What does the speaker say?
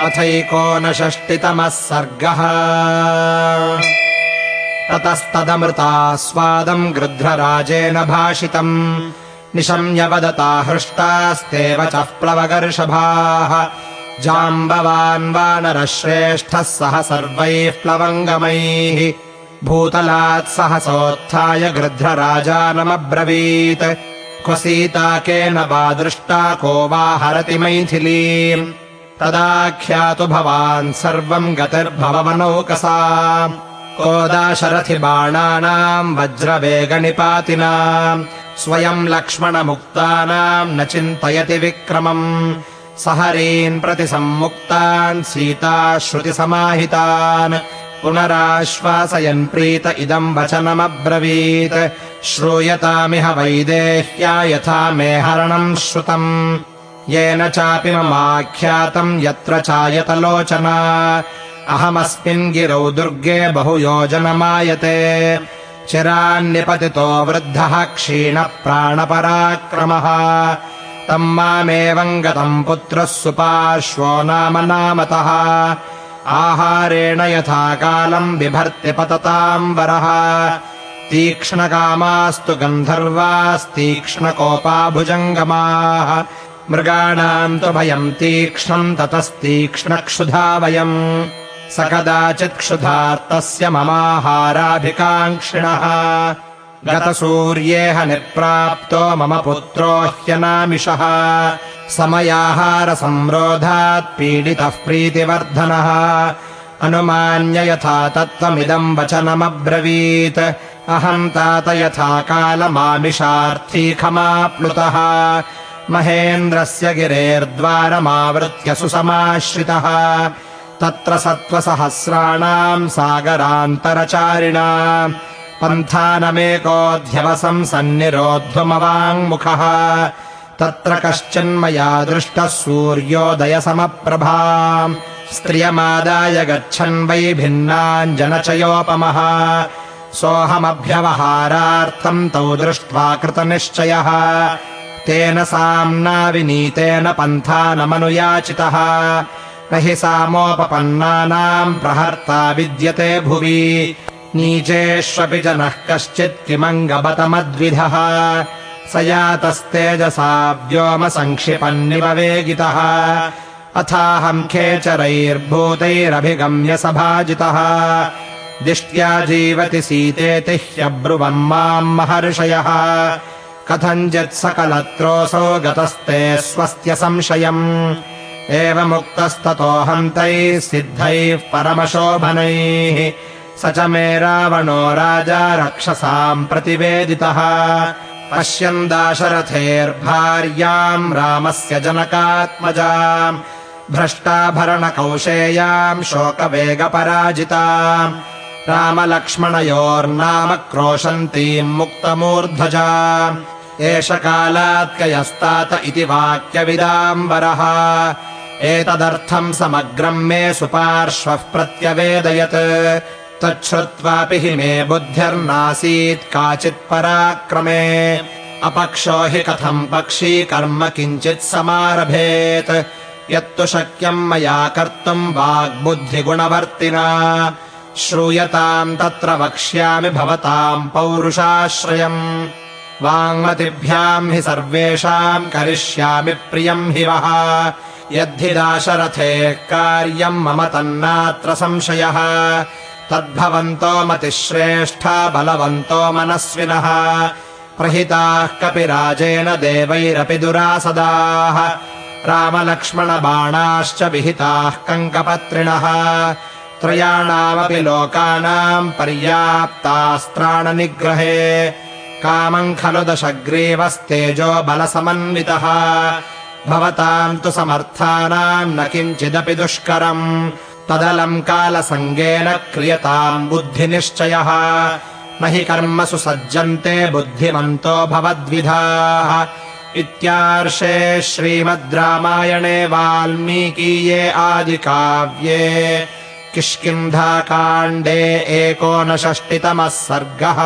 अथैकोनषष्टितमः सर्गः। ततस्तदमृतास्वादम् गृध्रराजेन भाषितम् निशम्य वदता हृष्टास्ते वचः प्लवगर्षभाः। जाम्बवान् वानरश्रेष्ठः सह सर्वैः प्लवङ्गमैः भूतलात् सहसोत्थाय गृध्रराजानमब्रवीत्। क्व सीता केन वा दृष्टा को वा हरति मैथिलीम् तदाख्यातु भवान् सर्वम् गतिर्भवनौकसा। को दाशरथि बाणानाम् वज्रवेगनिपातिनाम् स्वयम् लक्ष्मणमुक्तानाम् न चिन्तयति विक्रमम्। सहरीन् प्रति सम्मुक्तान् सीता श्रुतिसमाहितान् पुनराश्वासयन् प्रीत इदम् वचनमब्रवीत्। श्रूयतामिह वैदेह्या यथा मे हरणम् श्रुतम् येन चापि ममाख्यातम् यत्र चायतलोचना। अहमस्मिन् गिरौ दुर्गे बहुयोजनमायते चिरान्निपतितो वृद्धः क्षीणप्राणपराक्रमः। तम् मामेवम् गतम् पुत्रः सुपार्श्वो नामतः आहारेण यथा कालम् बिभर्ति पतताम् वरः। तीक्ष्णकामास्तु गन्धर्वास्तीक्ष्णकोपा भुजङ्गमाः मृगाणाम् तु भयम् तीक्ष्णम् ततस्तीक्ष्णक्षुधा वयम्। स कदाचित् क्षुधार्तस्य ममाहाराभिकाङ्क्षिणः गतसूर्येह निप्राप्तो मम पुत्रो ह्यनामिषः। समयाहारसंरोधात् पीडितः प्रीतिवर्धनः अनुमान्य यथा तत्त्वमिदम् वचनमब्रवीत्। अहम् तात यथा कालमामिषार्थी खमाप्लुतः महेन्द्रस्य गिरेर्द्वारमावृत्य सुसमाश्रितः। तत्र सत्त्वसहस्राणाम् सागरान्तरचारिणाम् पन्थानमेकोऽध्यवसम् सन्निरोद्धुमवाङ्मुखः। तत्र कश्चिन्मया दृष्टः सूर्योदयसमप्रभाम् स्त्रियमादाय गच्छन् वै भिन्नाञ्जनचयोपमः। सोऽहमभ्यवहारार्थम् तौ दृष्ट्वा कृतनिश्चयः तेन साम्ना विनीतेन पन्थानमनुयाचितः। न हि सामोपपन्नानाम् प्रहर्ता विद्यते भुवि नीचेष्वपि जनः कश्चित् किमङ्गबतमद्विधः। स यातस्तेजसा व्योमसङ्क्षिपन्निव वेगितः अथाहम् खेचरैर्भूतैरभिगम्य सभाजितः। दिष्ट्या जीवति सीतेति ह्यब्रुवन् माम् महर्षयः कथञ्चित् सकलत्रोऽसौ गतस्ते स्वस्त्य संशयम्। एवमुक्तस्ततोऽहम् तैः सिद्धैः परमशोभनैः स च मे रावणो राजा रक्षसाम् प्रतिवेदितः। पश्यन् दाशरथेर्भार्याम् रामस्य जनकात्मजाम् भ्रष्टाभरणकौशेयाम् शोकवेगपराजिताम् रामलक्ष्मणयोर्नाम क्रोशन्तीम् मुक्तमूर्ध्वजाम्। एष कालात्कयस्तात इति वाक्यविदाम्बरः एतदर्थम् समग्रम् मे सुपार्श्वः प्रत्यवेदयत्। तच्छ्रुत्वापि हि मे बुद्धिर्नासीत् काचित् पराक्रमे अपक्षो हि कथम् पक्षी कर्म किञ्चित् समारभेत् यत्तु शक्यम् मया कर्तुम् वाग्बुद्धिगुणवर्तिना। श्रूयताम् तत्र वक्ष्यामि भवताम् पौरुषाश्रयम् वाङ्मतिभ्याम् हि सर्वेषाम् करिष्यामि प्रियम् हि वः। यद्धि दाशरथेः कार्यम् मम तन्नात्र संशयः तद्भवन्तो मतिश्रेष्ठा बलवन्तो मनस्विनः प्रहिताः कपिराजेन देवैरपि दुरासदाः रामलक्ष्मणबाणाश्च विहिताः कङ्कपत्रिणः त्रयाणामपि लोकानाम् पर्याप्तास्त्राणनिग्रहे कामम् खलु दशग्रीवस्तेजो बलसमन्वितः भवताम् तु समर्थानाम् न किञ्चिदपि दुष्करम् तदलम् कालसङ्गेन क्रियताम् बुद्धिनिश्चयः न हि कर्मसु सज्जन्ते बुद्धिमन्तो भवद्विधाः। इत्यार्षे श्रीमद् रामायणे वाल्मीकीये आदिकाव्ये किष्किन्धाकाण्डे 59तमः सर्गः।